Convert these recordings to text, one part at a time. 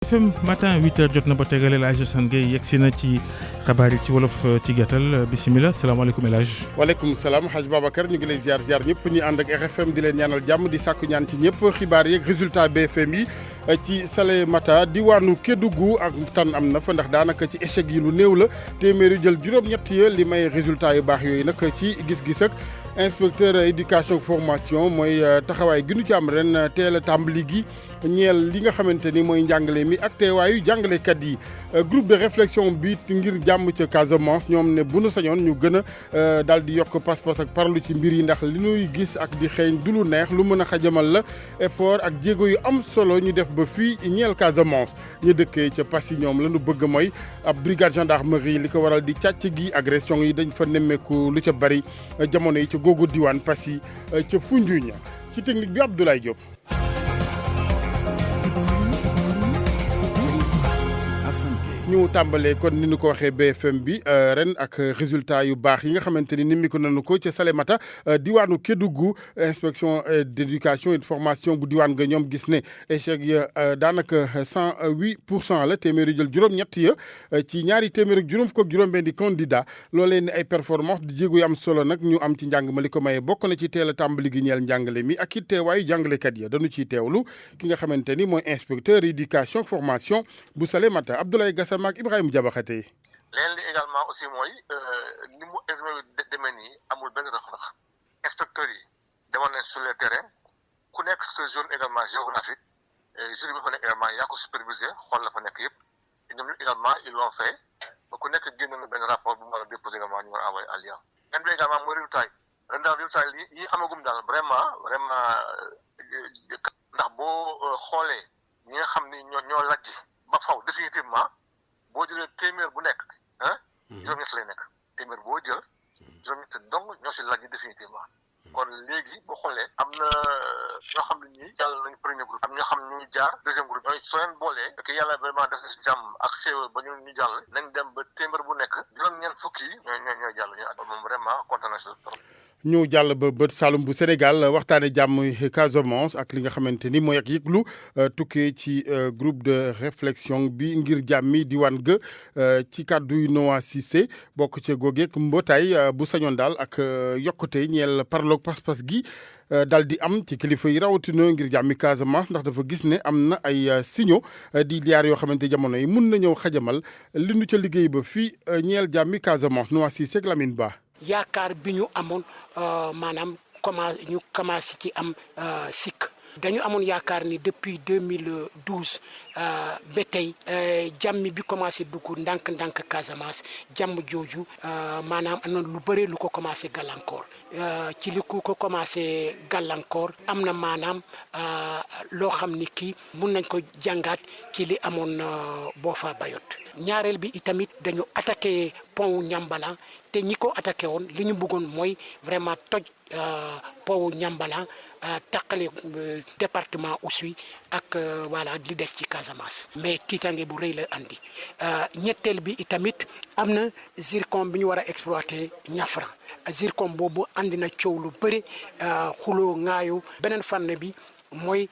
RFM matin 8h jot na ba tegale El Hadj Assane Gueye yegsi na ci xabaar yi ci wolof ci gàttal bisimilah salaamaaleykum El Hadj. waaleykum salaam Hadj Babacar ñu ngi lay ziar ñëpp ñi ànd ak RFM di leen ñaanal jàmm di sàkku ñaan ci ñëpp xibaar yeeg résultat BFM yi ci Salémata diwaanu Kédougou ak tan am na fa ndax daanaka ci échec yi lu néew la téeméeri jël juróom-ñett ya li may résultat yu baax yooyu nag ci gis-gis ak inspecteur éducation formation mooy taxawaay gi nu ci am ren teel a tàmbali gi ñeel li nga xamante ni mooy njàngale mi ak teewaayu jàngalekat yi groupe de réflexion bi ngir jàmm ca Casamance ñoom ne bu nu sañoon ñu gën a daal di yokk pas-pas ak parlu ci mbir yi ndax li ñuy gis ak di xeeñ du lu neex lu mën a xajamal la effort ak jéego yu am solo ñu def ba fii ñeel Casamance ñu dëkkee ca Passy ñoom la ñu bëgg mooy ab brigade gendarmerie li ko waral di càcc gi agression yi dañ fa nemmeeku lu ca bari jamono yi ca googu diwaan Passy ca Foundiougne ci technique bi Abdoulaye Diop. ñu tàmbalee kon ni ñu ko waxee BFM bi ren ak résultat yu baax yi nga xamante ni nimmi ko nañu ko ca Salémata diwaanu Kédougou inspection d'éducation et de formation bu diwaan nga ñoom gis ne échec ya daanaka 108% la téeméeri jël juróom-ñett ya ci ñaari téeméer ak juróom fukk ak juróom-benn di candidat loolee ne ay performance di jéego yu am solo nag ñu am ci njàng ma li ko maye bokk na ci teel a tàmbali gi ñeel njàngale mi ak it teewaayu jàngalekat ya dañu ciy teewlu ki nga xamante ni mooy inspecteur éducation formation bu Salémata Abdoulaye Gassama ak Ibrahima Diabakhate. leen li également aussi mooy ni mu examen bi demee nii amul benn rëq-rëq inspecteurs yi demoon nañ sur le terrain ku nekk sa zone également géographique jury bi fa nekk également yaa ko supervisé xool la fa nekk yëpp ñoom également ils l'ont fait ba ku nekk génn na benn rapport bu mu war a déposé également ñu war a envoyé à l'IA. benn bi également mooy résultat yi ren daal résultat yi amagum daal vraiment ndax boo xoolee ñi nga xam ni ñoo lajj ba faw définitivement. boo jëlee téeméer bu nekk juróom-ñett lay nekk téeméer boo jël juróom-ñett dong ñoo si laaj définitivement kon léegi boo xoolee am na ñoo xam ne ñii jàll nañu premier groupe am ñoo xam ne ñu jaar deuxième groupe ñooy soo leen boolee que yàlla vraiment def na si jàmm ak xéewal ba ñu jàll nañ dem ba téeméer bu nekk juróom-ñeent fukki yi ñooy jàll ñu moom vraiment kontaan na si trop. ñu jàll ba bët Saloum bu Sénégal waxtaane jàmm Casamance ak li nga xamante ni mooy ak yëglu tukkee ci groupe de réflexion bi ngir jàmmi diwaan ga ci kàddu Noa Cissé bokk ci googeek mbootaay bu sañoon daal ak yokkute ñeel parloog pas-pas gi daal di am ci kilifa yi rawatina ngir jàmmi Casamance ndax dafa gis ne am na ay signaux di liyaar yoo xamante jamono yi mun na ñëw xajamal li nu ca liggéey ba fii ñeel jàmmi Casamance Noa Cissé ak Lamine Ba. yaakaar bi ñu amoon maanaam commencé ci am sikk dañu amoon yaakaar ni depuis 2012 ba tey jàmm bi commencé dugg ndànk-ndànk Casamance jàmm jooju maanaam am na lu bëre lu ko commencé gàllankoor ci li ko commencé gàllankoor am na maanaam loo xam ni kii mun nañ ko jàngaat ci li amoon Boffa Bayotte ñaareel bi itamit dañu attaqué pont Niambalan te ñi ko attaqué woon li ñu bëggoon mooy vraiment toj pont Niambalan taqale département Oussouye ak voilà li des ci Casamance mais tiitange bu rëy la andi ñetteel bi itamit am na zircon bi ñu war a exploiter Niafran zircon boobu andi na coow lu bëri xuloo ŋaayo beneen fànn bi mooy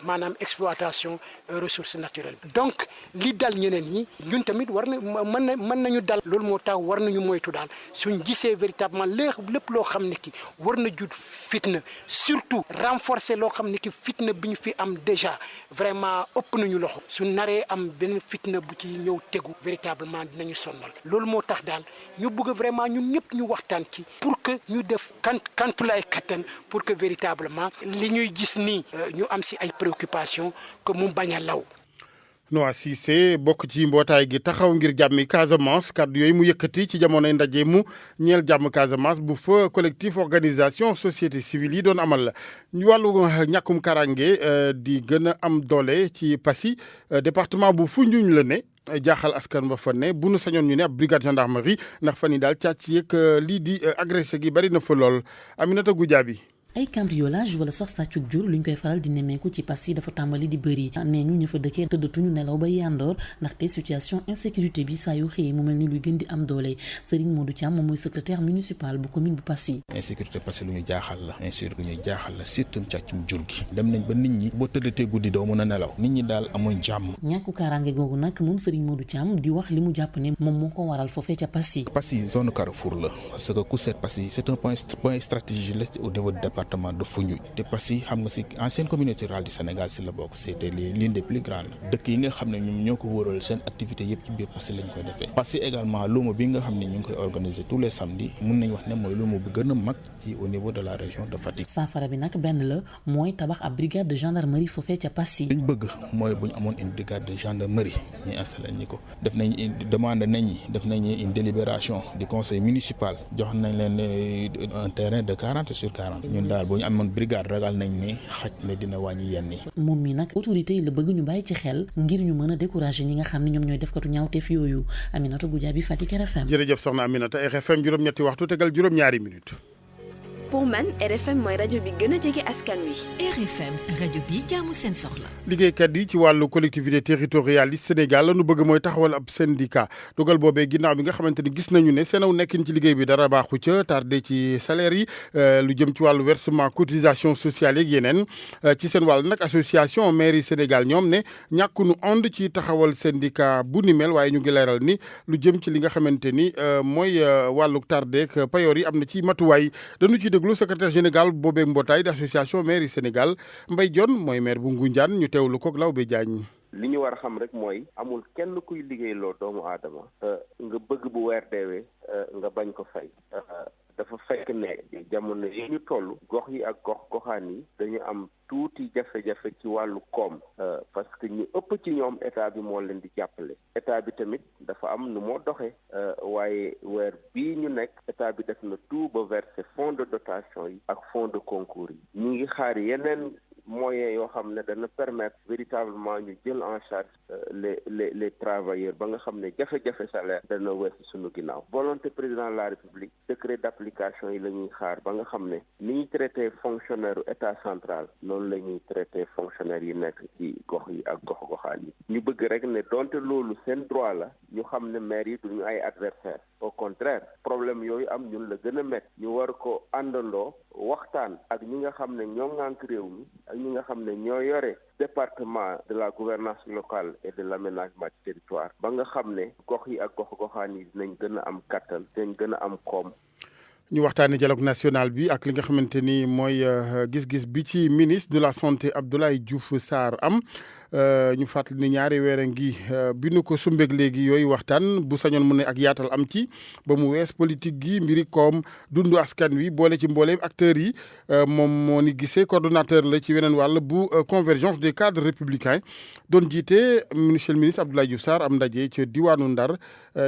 maanaam exploitation ressources naturelles donc li dal ñeneen ñi ñun tamit war na mën nañu dal loolu moo tax war nañu moytu daal suñ gisee véritablement lépp loo xam ne ki war na jut fitna surtout renforcer loo xam ne ki fitna bi ñu fi am déjà vraiment ëpp nañu loxo su naree am beneen fitna bu ci ñëw tegu véritablement dinañu sonnal loolu moo tax daal ñu bëgg vraiment ñun ñëpp ñu waxtaan ci pour que ñu def kantulaay kattan pour que véritablement li ñuy gis nii ñu am si ay préoccupations que mu bañ a law. Noa Cissé bokk ci mbootaay gi taxaw ngir jàmmi Casamance kàddu yooyu mu yëkkati ci jamonoy ndaje mu ñeel jàmm Casamance bu fa collectif organisation société civile yi doon amal la ñu wàllu ñàkkum karange di gën a am doole ci Passy département bu Foundiougne la ne jaaxal askan ba fa ne bu nu sañoon ñu ne ab brigade gendarmerie ndax fan yi daal càcc yeeg lii di agressé gi bari na fa lool Aminata Goudiaby ay cambriolage wala sax sàccug jur luñ koy faral di nemmeeku ci Passy dafa tàmbali di bëri nee ñu ña fa dëkkee tëddatuñu nelaw ba yandoor ndaxte situation insécurité bi saa yu xëyee mu mel ni luy gën di am doole Serigne Modou Thiam moom mooy secrétaire municipal bu commune bu Passy. insécurité Passy lu ñu jaaxal la surtout càccum jur gi dem nañ ba nit ñi boo tëddatee guddi doo mën a nelaw nit ñi daal amuñ jàmm. ñàkku kaaraange googu nag moom Serigne Modou Thiam di wax li mu jàpp ne moom moo ko waral foofee ca Passy. Passy zone carrefour la parce que ku seet Passy c'est un point stratégique au niveau du département de Foundiougne te Passy xam nga si ancienne communauté rurale du Sénégal si la bokk c'était l'une des plus grandes dëkk yi nga xam ne ñoom ñoo ko wëral seen activité yëpp ci biir Passy lañ koy defee Passy également luuma bi nga xam ne ñu ngi koy organiser tous les samedis mun nañ wax ne mooy luuma bu gën a mag ci au niveau de la région de Fatick. saafara bi nag benn la mooy tabax ab brigade de gendarmerie foofee ca Passy. liñ bëgg mooy bu ñu amoon une brigade de gendarmerie ñu installé ñi ko def nañ une délibération du conseil municipal jox nañ leen un terrain de 40 sur 40 ñun daal bu ñu amoon brigade ragal nañ ne xaj na dina wàññi yenn yi. moom mi nag autorité yi la bëgg ñu bàyyi ci xel ngir ñu mën a décourager ñi nga xam ne ñoom ñooy defkatu ñaawteef yooyu Aminata Goudiaby Fatick RFM. jërëjëf soxna Aminata RFM juróom-ñetti waxtu tegal juróom-ñaari minutes. pour man RFM mooy rajo bi gën a jege askan wi. RFM rajo bi jaamu seen soxla. liggéeykat yi ci wàllu collectivité territoriale yi Sénégal la nu bëgg mooy taxawal ab syndicat dogal boobee ginnaaw bi nga xamante ni gis nañu ne seenaw nekkin ci liggéey bi dara baaxu ca tardé ci salaire yi lu jëm ci wàllu versement cotisation sociale yeeg yeneen ci seen wàll nag association maire yi Sénégal ñoom ne ñàkkunu ànd ci taxawal syndicat bu ni mel waaye ñu ngi leeral ni lu jëm ci li nga xamante ni mooy wàllu tardé ak payoor yi am na ci matuwaay dañu ci déglu secrétaire général boobee mbootaay d'association maire yi Sénégal Mbaye Dione mooy maire bu Ngoundiane ñu teewlu ko Lawbe Diagne. li ñu war a xam rek mooy amul kenn kuy liggéeyloo doomu aadama nga bëgg bu weer deewee nga bañ ko fay dafa fekk ne jamono yi ñu toll gox yi ak goxaan yi dañu am tuuti jafe-jafe ci wàllu koom parce que ñu ëpp ci ñoom état bi moo leen di jàppale état bi tamit dafa am nu moo doxee waaye weer bii ñu nekk état bi def na tout ba verser fonds de dotation yi ak fonds de concours yi ñu ngi xaar yeneen moyens yoo xam ne dana permettre véritablement ñu jël en charge les travailleurs ba nga xam ne jafe-jafe salaire dana weesu suñu ginnaaw volonté président de la république décret d'application yi la ñuy xaar ba nga xam ne ni ñuy traité fonctionnaire état central noonu la ñuy traité fonctionnaire yi nekk ci gox yi ak gox-goxaan yi ñu bëgg rek ne donte loolu seen droit la ñu xam ne maire yi duñu ay adversaire au contraire problème yooyu am ñun la gën a métti ñu war ko àndandoo waxtaan ak ñi nga xam ne ñoo ŋànk réew mi ak ñi nga xam ne ñoo yore département de la gouvernance locale et de l'aménagement du territoire ba nga xam ne gox yi ak gox-goxaan yi dinañ gën a am kattan dinañ gën a am koom. ñu waxtaanee dialogue national bi ak li nga xamante ni mooy gis-gis bi ci ministre de la santé Abdoulaye Diouf Sarr am ñu fàttali ni ñaari weer a ngi bi nu ko sumbeeg léegi yooyu waxtaan bu sañoon mu ne ak yaatal am ci ba mu wees politique gi mbiri koom dundu askan wi boole ci mbooleem acteurs yi moom moo ni gisee coordonnateur la ci weneen wàll bu convergence des cadres républicains doon jiite monsieur le ministre Abdoulaye Diouf Sarr am ndaje ci diwaanu Ndar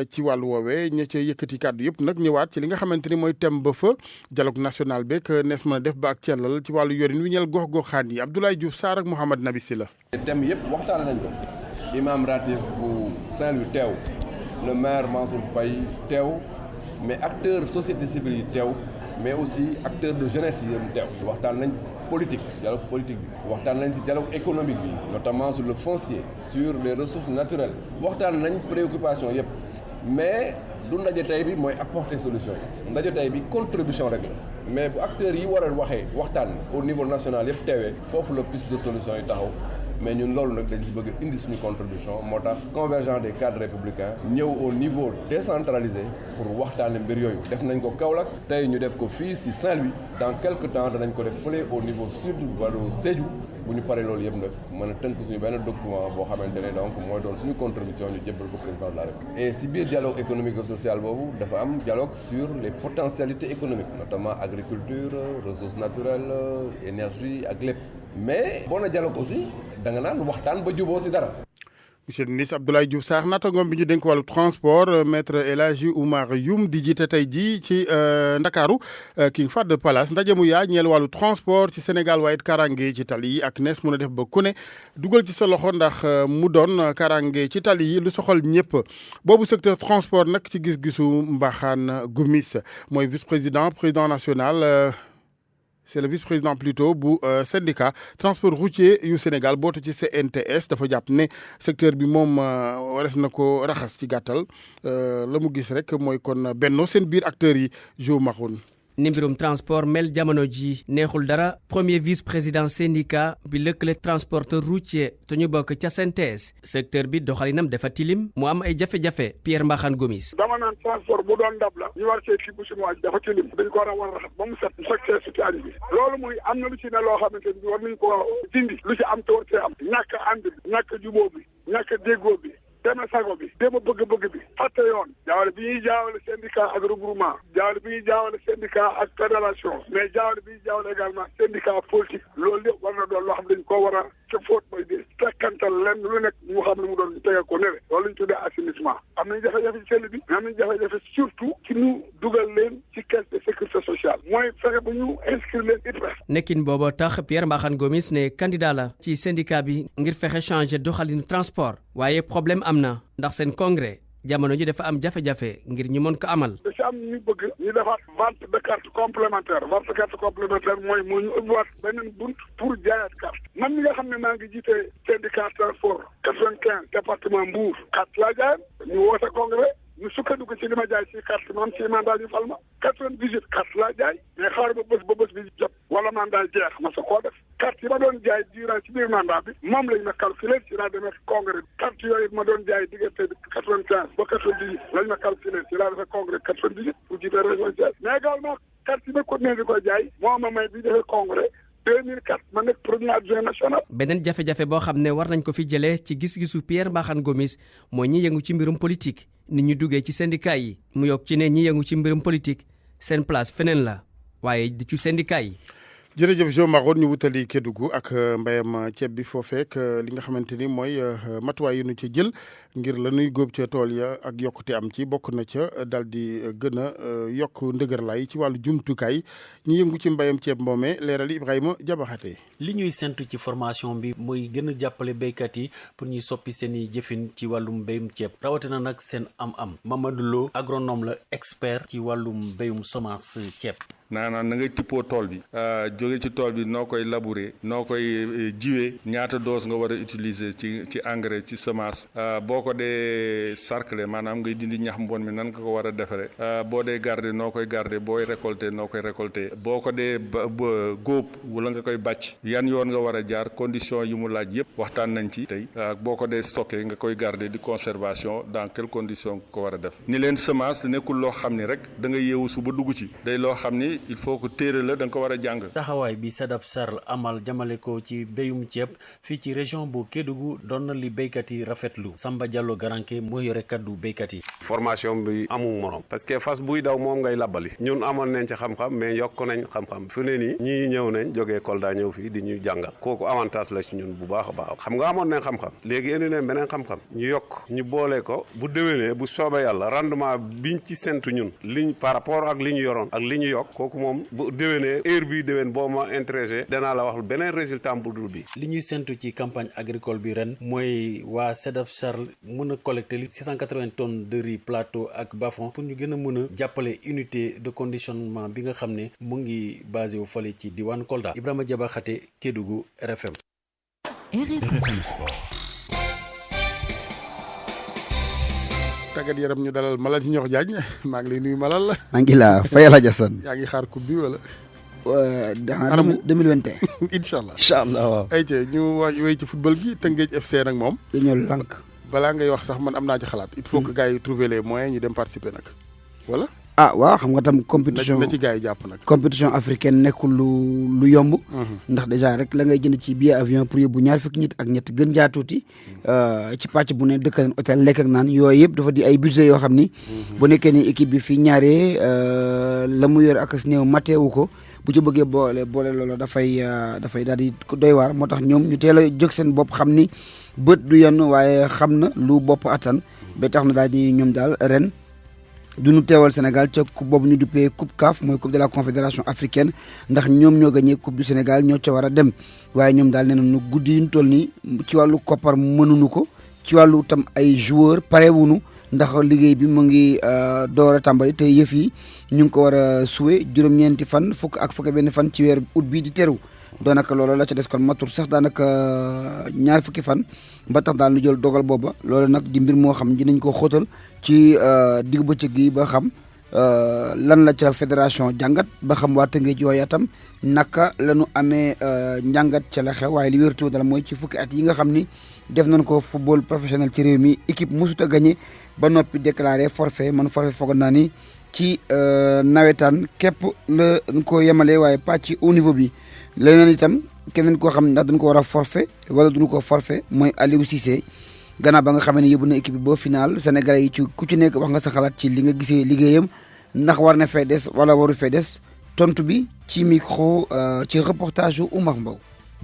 ci wàllu woowee ña ca yëkkati kàddu yëpp nag ñëwaat ci li nga xamante ni mooy thème ba fa dialogue national beeg nees mën a def ba ak cellal ci wàllu yorin wi ñeel gox-goxaan yi Abdoulaye Diouf Sarr ak Mouhamed Nabi Silla. thème yëpp waxtaan nañ ko imam ratib bu Saint-Louis teew le maire Mansour Faye teew mais acteurs société civile yi teew mais aussi acteurs de jeunesse yi yëm teew waxtaan nañ politique dialogue politique bi waxtaan nañ ci dialogue économique bi notamment sur le foncier sur les ressources naturelles waxtaan nañ préoccupation yëpp mais du ndaje tey bi mooy apporter solution yi ndaje tey bi contribution rek la mais bu acteurs yi war a waxee waxtaan au niveau national yëpp teewee foofu la piste de solution yi taxaw mais ñun loolu nag dañ si bëgg indi suñu contribution moo tax convergence des cadres républicains ñëw au niveau décentralisé pour waxtaane mbir yooyu def nañ ko Kaolack tey ñu def ko fii si Saint-Louis dans quelque temps danañ ko def fële au niveau sud wala Sédhiou bu ñu paree loolu yëpp nag mën a tënk suñu benn document boo xamante ne donc mooy doon suñu contribution ñu jébbal ko président de la République et si biir dialogue économique et social boobu dafa am dialogue sur les potentialités économiques notamment agriculture ressources naturelles énergie ak lépp mais boo na dialogue aussi da nga naan waxtaan ba juboo si dara. monsieur le ministre Abdoulaye Diouf Sarr naataangoom bi ñu dénk wàllu transport maître El Hadji Oumar Youm di jiite tey jii ci Ndakaaru King Fahd Palace ndaje mu yaa ñeel wàllu transport ci Sénégal waaye it kaaraange ci tali yi ak nees mun a def ba ku ne dugal ci sa loxo ndax mu doon kaaraange ci tali yi lu soxal ñëpp boobu secteur transport nag ci gis-gisu Mbaxaan Gomis mooy vice président national. c'est le vice-président plutôt bu syndicat transport routier yu Sénégal bootu ci CNTS dafa jàpp ne secteur bi moom wares na ko raxas ci gàttal la mu gis rek mooy kon bennoo seen biir acteurs yi jo maxoon ni mbirum transport mel jamono ji neexul dara premier vice-président syndicat bi lëkkale transporteur routier te ñu bokk ca CNTS secteur bi doxalinam dafa tilim mu am ay jafe-jafe Pierre Mbakhane Gomis. dama naan transport bu doon ndab la ñu war see kii bu suñu waaj dafa tilim dañ ko war a raxas ba mu set secteur si taali bi loolu muy am na lu ci ne loo xamante ni war nañ ko dindi lu ci am te war see am ñàkk ànd bi ñàkk jubóo bi ñàkk déggoo bi deme sago bi dema bëgg-bëgg bi fàtte yoon jaawale bi ñuy jaawale syndicat ak regroupement jaawale bi ñuy jaawale syndicat ak fédération mais jaawale bi ñuy jaawale également syndicat politique loolu lépp war na doon loo xam dañ koo war a ca fóot mooy dee tekkantal lenn lu nekk mu xam ne mu doon tege ko nere loolu lañ tuddee assainissement am nañ jafe-jafe ci sell bi mais am nañ jafe-jafe surtout ci ñu dugal leen ci caisse de sécurité sociale mooy fexe ba ñu inscrire leen IPRES. nekkin boobu tax Pierre Mbakhane Gomis ne candidat la ci syndicat bi ngir fexe changer doxalinu transport waaye problème am na ndax seen congrès jamono ji dafa am jafe-jafe ngir ñu mën ko amal. da ci am ñu bëgg ñu defaat vente de carte complémentaire vente de carte complémentaire mooy moo ñu ubbiwaat beneen bunt pour jaayaat carte man mi nga xam ne maa ngi jiite syndicat transport 95 département Mbour carte laa jaayam ñu woote congrès ñu sukkandiku ci li ma jaay ci carte man ci mandat ñu fal ma 98 carte laa jaay mais xaar ba bés bi jot wala mandat jeex ma sa koo def carte yi ma doon jaay durant ci biir mandat bi moom lañ ma calculé ci laa demee congrès carte yooyu ma doon jaay diggante 95 ba 98 lañ ma calculé ci laa defee congrès 98 pour jiite région Thiès mais également carte yi ma continué di ko jaay moo ma may bi defee congrès 2004 ma nekk premier adjoint national. beneen jafe-jafe boo xam ne war nañ ko fi jëlee ci gis-gisu Pierre Mbakhane Gomis mooy ñi yëngu ci mbirum politique ni ñu duggee ci syndicat yi mu yokk ci ne ñi yëngu ci mbirum politique seen place feneen la waaye di ci syndicat yi. jërëjëf Jo Maroon ñu wutali Kédougou ak mbayam ceeb bi foofeek li nga xamante ni mooy matuwaay yu ñu ci jël ngir la nuy góob ca tool ya ak yokkute am ci bokk na ca daal di gën a yokk ndëgërlaay ci wàllu jumtukaay ñi yëngu ci mbayam ceeb mboomee leeral Ibrahima Jabaxate. li ñuy sentu ci formation bi mooy gën a jàppale béykat yi pour ñuy soppi seen i jëfin ci wàllum mbéyum ceeb rawatina nag seen am-am Mamadou Lo agronome la expert ci wàllum mbéyum semence ceeb. naanaan na ngay tippoo tool bi jóge ci tool bi noo koy labourer noo koy jiwee ñaata dose nga war a utiliser ci engrais ci semence boo ko dee sarcler maanaam ngay dindi ñax mbon mi nan nga ko war a defare boo dee garder noo koy garder booy récolter noo koy récolter boo ko dee góob wala nga koy bàcc yan yoon nga war a jaar condition yi mu laaj yépp waxtaan nañ ci tey boo ko dee stocké nga koy garder di conservation dans quelles conditions ko war a def ni leen semence nekkul loo xam ni rek da nga yeewu suba dugg ci day loo xam ni il faut que téere la da nga ko war a jàng. taxawaay bi Sadab Sarr amal jamale ko ci béyum ceeb fii ci région bu Kédougou doon na li béykat yi rafetlu Samba Diallo Garanke moo yore kaddu béykat yi. formation bi amul morom parce que fas buy daw moom ngay labbali ñun amoon nañ ci xam-xam mais yokk nañ xam-xam fu ne nii ñii ñëw nañ jógee Kolda ñëw fii di ñu jàngal kooku avantage la ci ñun bu baax a baax xam nga amoon nañ xam-xam léegi indi nañ beneen xam-xam ñu yokk ñu boole ko bu déwénee bu soobee yàlla rendement biñ ci sentu ñun liñ par rapport ak li ñu yoroon ak li ñu yokk kooku moom bu déwénee heure bii déwén boo ma intéressé danaa la wax beneen résultat bu dul bi. li ñuy sentu ci campagne agricole bi ren mooy waa Sadab Sarr mën a collecter li 680 tonnes de riz plateau ak bas-fond pour ñu gën a mën a jàppale unité de conditionnement bi nga xam ne mu ngi basé wu fale ci diwaan Kolda. Ibrahima Diabakhate Kédougou RFM. RFM Sport. tàggat yaram ñu dalal Malal ci ñox Diagne maa ngi lay nuyu Malal la. maa ngi la fayal a Jasan. yaa ngi xaar coupe bi wala. dans 2021. incha allah incha allah waaw. ayca ñu wéy ci football gi Teungueth FC nag moom. dañoo lànk. balaa ngay wax sax man am naa ci xalaat. il faut que gars yi trouver les moyens ñu dem participer nag wala. ah waaw xam nga tam compétition na ci gars yi jàpp nag. compétition africaine nekkul lu yomb. ndax déjà rek la ngay jënd ci billet avion pour yóbbu ñaar fukki nit ak ñett gën jaa tuuti. ci pàcc bu ne dëkk hôtel lekk ak naan yooyu yëpp dafa di ay budget yoo xam ni. bu nekkee ni équipe bi fii ñaaree la mu yor ak as néew mateewu ko bu ci bëggee boole loolu dafay daal di doy waar moo tax ñoom ñu teel a jóg seen bopp xam ni bët du yenn waaye xam na lu bopp attan ba tax na daal di ñoom daal ren. du ñu teewal Sénégal ca coupe boobu ñu duppee coupe CAF mooy coupe de la confédération africaine ndax ñoom ñoo gagné coupe du Sénégal ñoo ca war a dem waaye ñoom daal nee nañu guddi yi ñu toll nii ci wàllu koppar mënuñu ko ci wàllu tam ay joueurs parewuñu ndax liggéey bi mu ngi door a tàmbali te yëf yi ñu ngi ko war a suwe juróom-ñeenti fan fukk benn fan ci weer août bi di teru daanaka loolu la ca des kon matur sax daanaka ñaar fukki fan ba tax daal ñu jël dogal booba loolu nag di mbir moo xam dinañ ko xóotal ci diggu bëccëg gi ba xam lan la ca fédération jàngat ba xam waa Tëngéej yooya tam naka la ñu amee njàngat ca la xew waaye li wértu dala mooy ci fukki at yi nga xam ni def nañ ko football professionnel ci réew mi équipe mosut a gagné ba noppi déclaré forfait man forfait foog naa ni ci nawetaan képp la ñu ko yemale waaye pas ci haut niveau bi leneen itam keneen koo xam ne ndax dañ ko war a forfait wala duñu ko forfait mooy Aliou Cissé gannaaw ba nga xam ne yóbbu na équipe bi ba final Sénégalais yi ci ku ci nekk wax nga sa xalaat ci li nga gisee liggéeyam ndax war na fee des wala waru fee des tontu bi ci micro ci reportage yu Oumar Mbow.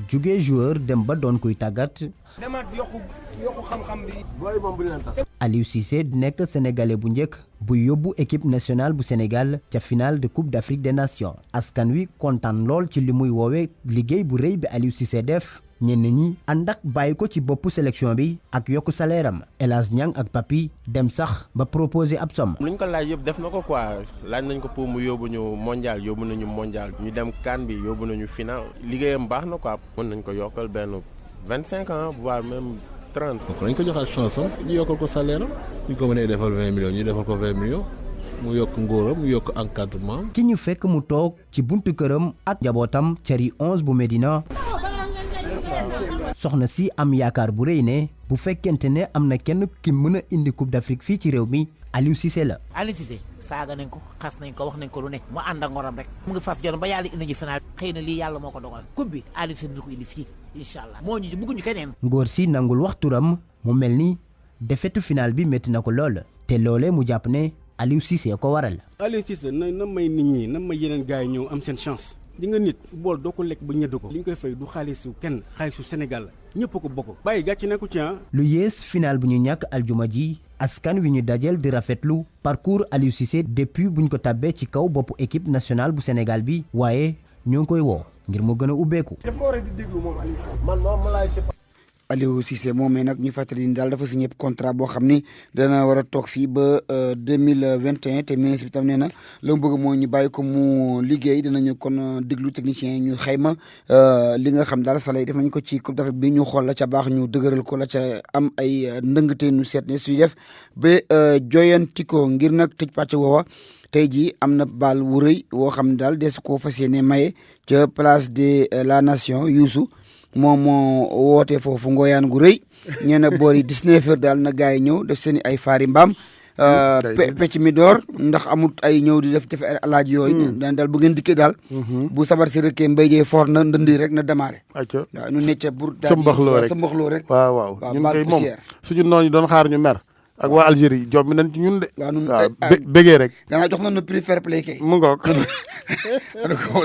jugee joueur dem ba doon kuy tàggat. demaat yokku xam-xam bi. booy moom bu leen tax. Aliou Cissé nekk sénégalais bu njëkk bu yóbbu équipe nationale bu Sénégal ca finale de Coupe d'Afrique des Nations askan wi kontaan lool ci li muy woowee liggéey bu rëy bi Aliou Cissé def ñenn ñi ànd ak bàyyi ko ci boppu sélection bi ak yokku salaire am El Hadj Niang ak Papi dem sax ba proposer ab somme. luñ ko laaj yëpp def na ko quoi laaj nañ ko pour mu yóbbu ñu mondial yóbbu nañu mondial ñu dem CAN bi yóbbu nañu final liggéeyam baax na quoi mën nañ ko yokkal benn 25 ans voire même 30. donc nañ ko joxaat chance am ñu yokkal ko salaire am ñu ko mënee defal 20 millions ñu defal ko 20 millions mu yokk ngóoram mu yokk encadrement. ki ñu fekk mu toog ci buntu këram ak njabootam cari 11 bu Médina soxna si am yaakaar bu rëy ne bu fekkente ne am na kenn ki mën a indi Coupe d'Afrique fii ci réew mi Aliou Cissé la. Aliou Cissé saaga nañ ko xas nañ ko wax nañ ko lu ne mu ànd ak ngoram rek mu ngi fas joon ba yàlla indi ñu final xëy na lii yàlla moo ko dogal coupe bi Aliou Cissé dina ko indi fii incha allah moo ñu bëgguñu keneen. ngóor si nangul wax turam mu mel ni defetu final bi métti na ko lool te loolee mu jàpp ne Aliou Cissé ko waral. Aliou Cissé na may nit ñi na may yeneen gars yi ñëw am seen chance. di nga nit bool doo ko lekk ba ñëdd ko li ñu koy fay du xaalisu kenn xaalisu Sénégal la ñëpp ko bokk bàyyi gàcc nekku ci lu yées final bu ñu ñàkk aljuma ji askan wi ñu dajel di rafetlu parcours Aliou Cissé depuis buñ ko tabbee ci kaw boppu équipe nationale bu Sénégal bi waaye ñoo ngi koy woo ngir mu gën a ubbeeku. daf ko war a di déglu moom Aliou Cissé man moom laay Aliou Cissé moomee nag ñu fàttali ni daal dafa signé contrat boo xam ni dana war a toog fii ba 2021 te ministre bi tam nee na la mu bëgg moo ñu bàyyi ko mu liggéey dinañu kon déglu technicien ñu xayma li nga xam daal salaire def nañ ko ci Coupe d'Afrique bi ñu xool la ca baax ñu dëgëral ko la ca am ay ndëngte ñu seet ne suy def ba joyanti ko ngir nag tëj pàcc woowa tey jii am na baal wu rëy woo xam ne daal des koo fas yéene maye ca place de la nation Youssou moom moo woote foofu ngoyaan gu rëy ñee na boori 19 heures daal na gars yi ñëw def seen i ay faari mbaam pecc mi door ndax amut ay ñëw di def jafe alaaj yooyu daan daal bu ngeen dikkee daal bu sabar si rëkkee mbéy jee for na ndëndi rek na démarré waaw ñu necca pour daal sa mbaxloo rek waaw ñun kay moom suñu noonu doon xaar ñu mer ak waa Algérie jom mi nañ ci ñun de. waaw bégee rek. danaa jox nañu prix fair play kay. mu ngoog.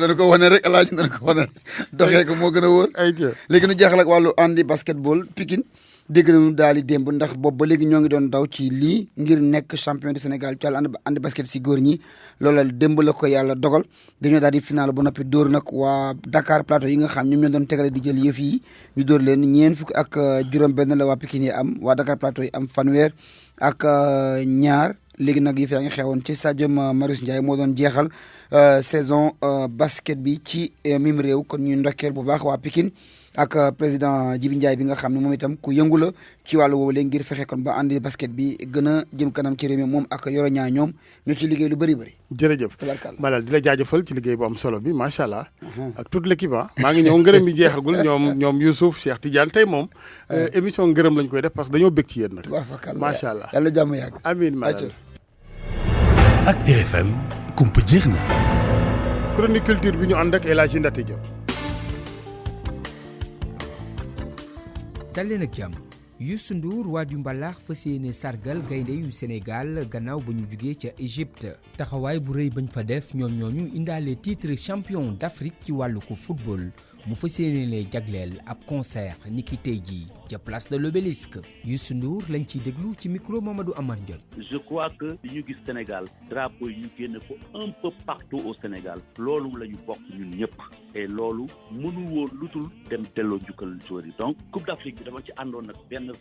dana ko wane rek alaaji dana ko wane doxee ko moo gën a wóor. léegi nu jeexal ak wàllu handi basketball Pikine dégg nañu daal di démb ndax boobu ba léegi ñoo ngi doon daw ci lii ngir nekk champion du Sénégal ci wàllu handi basket si góor ñi loola démb la ko yàlla dogal dañoo daal di final ba noppi dóor nag waa Dakar Plateau yi nga xam ñoom ñoo doon tegale di jël yëf yi ñu dóor leen ñeent fukk ak juróom-benn la waa Pikine yi am waa Dakar Plateau yi am fanweer ak ñaar léegi nag yëf yaa ngi xewoon ci stadium Marius Ndiaye moo doon jeexal saison basket bi ci mim réew kon ñuy ndokkeel bu baax waa Pikine ak président Djibi Ndiaye bi nga xam ne moom itam ku yëngu la ci wàllu woowu léegi ngir fexe kon ba andi basket bi gën a jëm kanam ci réew mi moom ak Yoro ñaa ñoom ñoo ci liggéey lu bëri bëri. jërëjëf Malal di la jaajëfal ci liggéey bu am solo bi macha allah. ak toute l'équipe maa ngi ñëw ngërëm yi jeexagul ñoom Youssouf Cheikh Tidiane tey moom. émission ngërëm lañ koy def parce que dañoo bëgg ci yéen nag. macha allah yàlla jàmm yàgg. amiin Malal. ak RFM kumpa jeex na. chronique culture bi ñu ànd ak El Hadji Ndate Diop. dal leen ak jàmm Youssou Ndour waaju mbalax fas yéene sargal gaynde yu Sénégal gannaaw ba ñu jugee ca Égypte taxawaay bu rëy bañ fa def ñoom ñooñu indaale titre champion d'Afrique ci wàllu ko football mu fas yéene lee jagleel ab concert niki tey jii ca place de l'Obélisque Youssou Ndour lañ ciy déglu ci micro Mamadou Amar Ndione. je crois que li ñu gis Sénégal drapeau yi ñu génne ko un peu partout au Sénégal loolu la ñu bokk ñun ñëpp et loolu mënul woon lutul dem delloo njukkal joueurs yi donc Coupe d'Afrique bi dama ci àndoon nag benn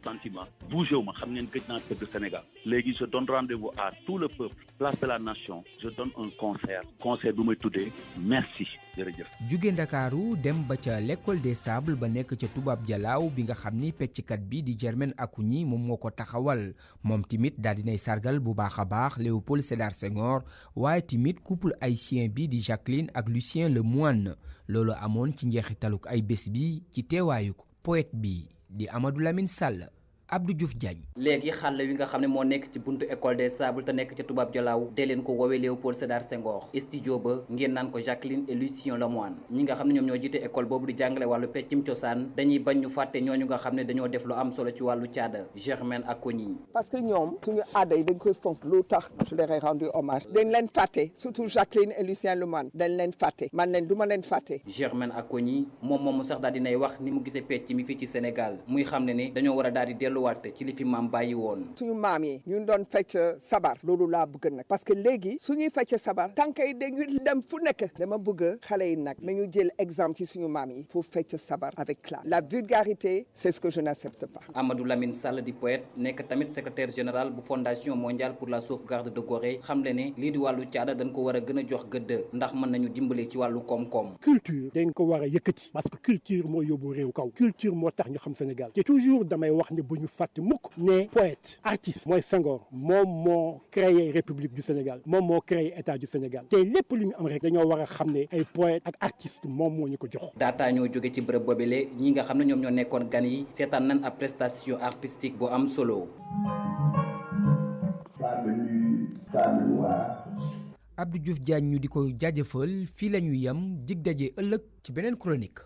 sentiment bougé wu ma xam ngeen gëj naa tëgg Sénégal léegi je donne rendez-vous à tout le peuple place de la nation je donne un concert bu may tuddee merci jërëjëf. jóge Ndakaaru dem ba ca l'école des sables ba nekk ca tubaab jalaaw bi nga xam ni pecckat bi di Germaine Accougny moom moo ko taxawal moom timit daal dinay sargal bu baax a baax Léopold Sédar Senghor waaye timit couple haïtien bi di Jacqueline ak Lucien Lemoine loolu amoon ci njeexitaluk ay bés bi ci teewaayuk poète bi di Amadou Lamine Sall. Abdou Diouf Diagne. léegi xàll wi nga xam ne moo nekk ci buntu école des sables te nekk ca tubaab jalaaw dee leen ko woowee Léopold Sédar Senghor studio ba ngeen naan ko Jacqueline et Lucien Lemoine ñi nga xam ne ñoom ñoo jiite école boobu di jàngale wàllu peccum cosaan dañuy bañ ñu fàtte ñooñu nga xam ne dañoo def lu am solo ci wàllu caada Germaine Accougny. parce que ñoom suñu aada yi dañ koy fonk lu tax je leur ai rendu hommage dañ leen fàtte surtout Jacqueline et Lucien Lemoine dañ leen fàtte man leen du ma leen fàtte. Germaine Accougny moomu sax daal dinay wax ni mu gisee pecc mi fii ci Sénégal muy xam ne ni dañoo war a daal di delluwaat ci li fi maam bàyyi woon. suñu maam yi ñu doon fecc sabar loolu laa bëgg nag parce que léegi suñuy fecc sabar tànk yi dañuy dem fu nekk dama bëgg xale yi nag nañu jël exemple ci suñu maam yi pour fecc sabar avec classe la vulgarité c'est ce que je n'accepte pas. Amadou Lamine Sall di poète nekk tamit secrétaire général bu fondation mondiale pour la sauvegarde de Gorée xam le ne lii di wàllu caada dañ ko war a gën a jox gëdd ndax mën nañu dimbali ci wàllu koom-koom. culture dañ ko war a yëkkati parce que culture moo yóbbu réew kaw culture moo tax ñu xam Sénégal te toujours damay wax ne bu ñu fàtte mukk ne poète artiste mooy Senghor moom moo créé république du Sénégal moom moo créé état du Sénégal te lépp lu ñu am rek dañoo war a xam ne ay poète ak artiste moom moo ñu ko jox. daataa ñoo jóge ci bërëb boobile ñi nga xam ne ñoom ñoo nekkoon gan yi seetaan nañ ab prestation artistique bu am solo. Abdou Diouf Diagne ñu di ko jaajëfal fii la ñuy yem dig daje ëllëg ci beneen chronique.